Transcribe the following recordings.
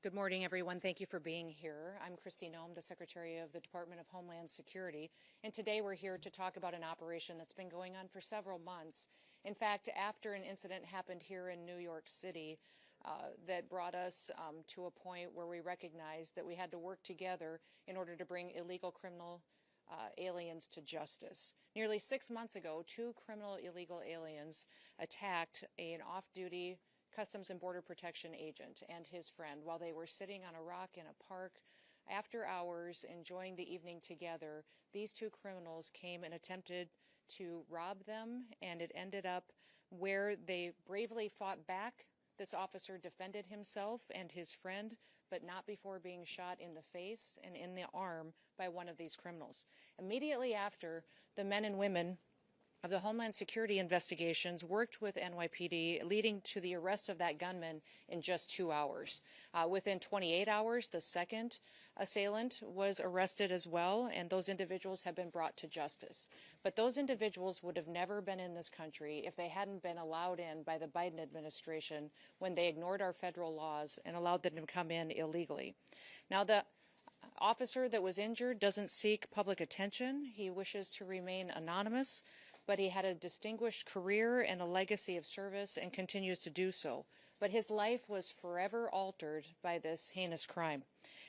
Good morning, everyone. Thank you for being here. I'm Kristi Noem, the Secretary of the Department of Homeland Security, and today we're here to talk about an operation that's been going on for several months. In fact, after an incident happened here in New York City that brought us to a point where we recognized that we had to work together in order to bring illegal criminal aliens to justice. Nearly 6 months ago, two criminal illegal aliens attacked an off-duty Customs and Border Protection agent and his friend while they were sitting on a rock in a park after hours enjoying the evening together. These two criminals came and attempted to rob them, and it ended up where they bravely fought back. This officer defended himself and his friend, but not before being shot in the face and in the arm by one of these criminals. Immediately after, the men and women of the Homeland Security investigations worked with NYPD, leading to the arrest of that gunman in just 2 hours. Within 28 hours, the second assailant was arrested as well, and those individuals have been brought to justice. But those individuals would have never been in this country if they hadn't been allowed in by the Biden administration when they ignored our federal laws and allowed them to come in illegally. Now, the officer that was injured doesn't seek public attention. He wishes to remain anonymous, but he had a distinguished career and a legacy of service and continues to do so. But his life was forever altered by this heinous crime.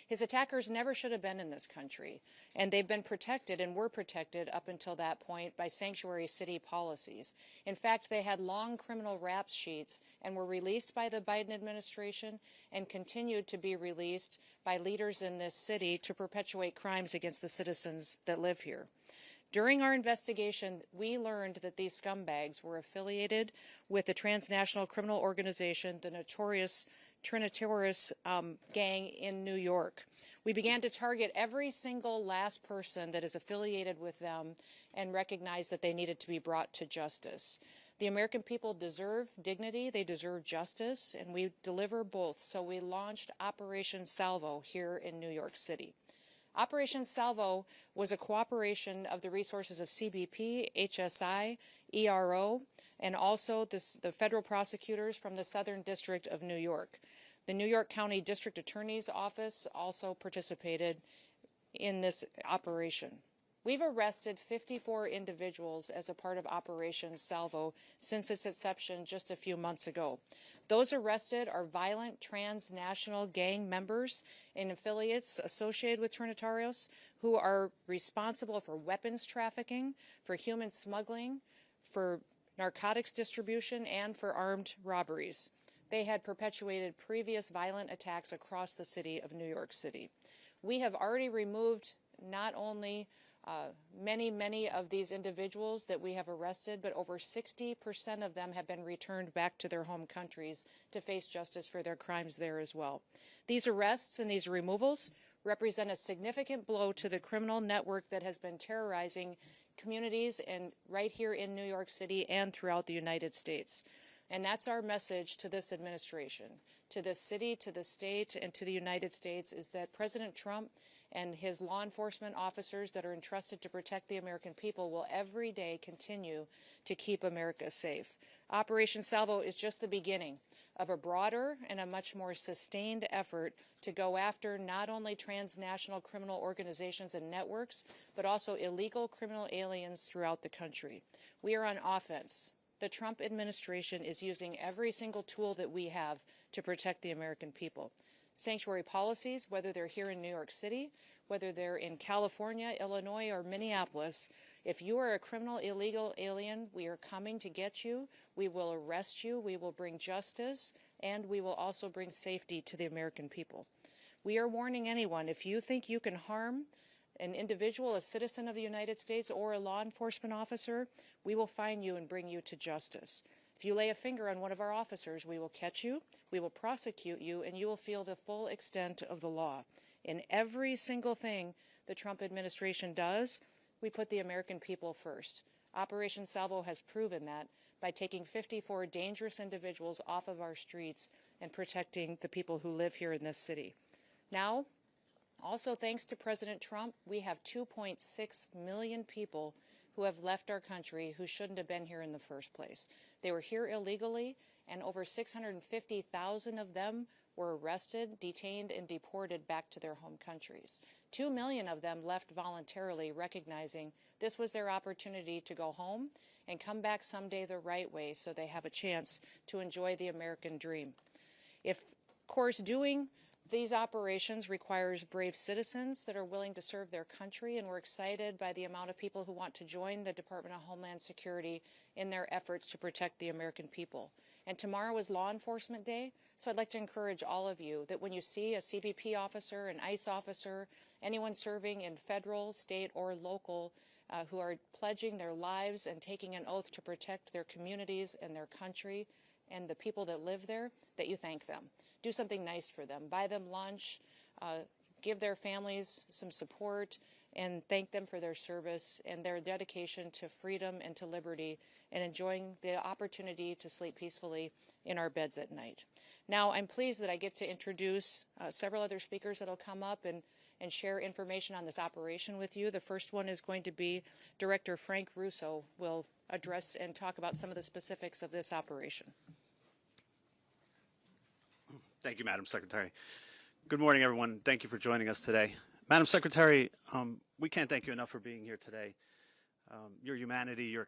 His attackers never should have been in this country, and they've been protected and were protected up until that point by sanctuary city policies. In fact, they had long criminal rap sheets and were released by the Biden administration and continued to be released by leaders in this city to perpetuate crimes against the citizens that live here. During our investigation, we learned that these scumbags were affiliated with the transnational criminal organization, the notorious Trinitario gang in New York. We began to target every single last person that is affiliated with them and recognized that they needed to be brought to justice. The American people deserve dignity, they deserve justice, and we deliver both. So we launched Operation Salvo here in New York City. Operation Salvo was a cooperation of the resources of CBP HSI ERO and also the federal prosecutors from the Southern District of New York. The New York County District Attorney's Office also participated in this operation. We've arrested 54 individuals as a part of Operation Salvo since its inception just a few months ago. Those arrested are violent transnational gang members and affiliates associated with Trinitarios who are responsible for weapons trafficking, for human smuggling, for narcotics distribution, and for armed robberies. They had perpetuated previous violent attacks across the city of New York City. We have already removed not only many of these individuals that we have arrested, but over 60% of them have been returned back to their home countries to face justice for their crimes there as well. These arrests and these removals represent a significant blow to the criminal network that has been terrorizing communities and right here in New York City and throughout the United States. And that's our message to this administration, to this city, to the state, and to the United States, is that President Trump and his law enforcement officers that are entrusted to protect the American people will every day continue to keep America safe. Operation Salvo is just the beginning of a broader and a much more sustained effort to go after not only transnational criminal organizations and networks, but also illegal criminal aliens throughout the country. We are on offense. The Trump administration is using every single tool that we have to protect the American people. Sanctuary policies, whether they're here in New York City, whether they're in California, Illinois, or Minneapolis, if you are a criminal illegal alien, we are coming to get you. We will arrest you. We will bring justice, and we will also bring safety to the American people. We are warning anyone, if you think you can harm an individual, a citizen of the United States, or a law enforcement officer, we will find you and bring you to justice. If you lay a finger on one of our officers, we will catch you, we will prosecute you, and you will feel the full extent of the law. In every single thing the Trump administration does, we put the American people first. Operation Salvo has proven that by taking 54 dangerous individuals off of our streets and protecting the people who live here in this city. Now, also, thanks to President Trump, we have 2.6 million people who have left our country who shouldn't have been here in the first place. They were here illegally, and over 650,000 of them were arrested, detained, and deported back to their home countries. 2 million of them left voluntarily, recognizing this was their opportunity to go home and come back someday the right way so they have a chance to enjoy the American dream. Of course, doing these operations requires brave citizens that are willing to serve their country, and we're excited by the amount of people who want to join the Department of Homeland Security in their efforts to protect the American people. And tomorrow is Law Enforcement Day, so I'd like to encourage all of you that when you see a CBP officer, an ICE officer, anyone serving in federal, state, or local who are pledging their lives and taking an oath to protect their communities and their country and the people that live there, that you thank them. Do something nice for them. Buy them lunch, give their families some support, and thank them for their service and their dedication to freedom and to liberty and enjoying the opportunity to sleep peacefully in our beds at night. Now, I'm pleased that I get to introduce several other speakers that will come up and share information on this operation with you. The first one is going to be Director Frank Russo will address and talk about some of the specifics of this operation. Thank you, Madam Secretary. Good morning, everyone. Thank you for joining us today. Madam Secretary, we can't thank you enough for being here today. Your humanity, your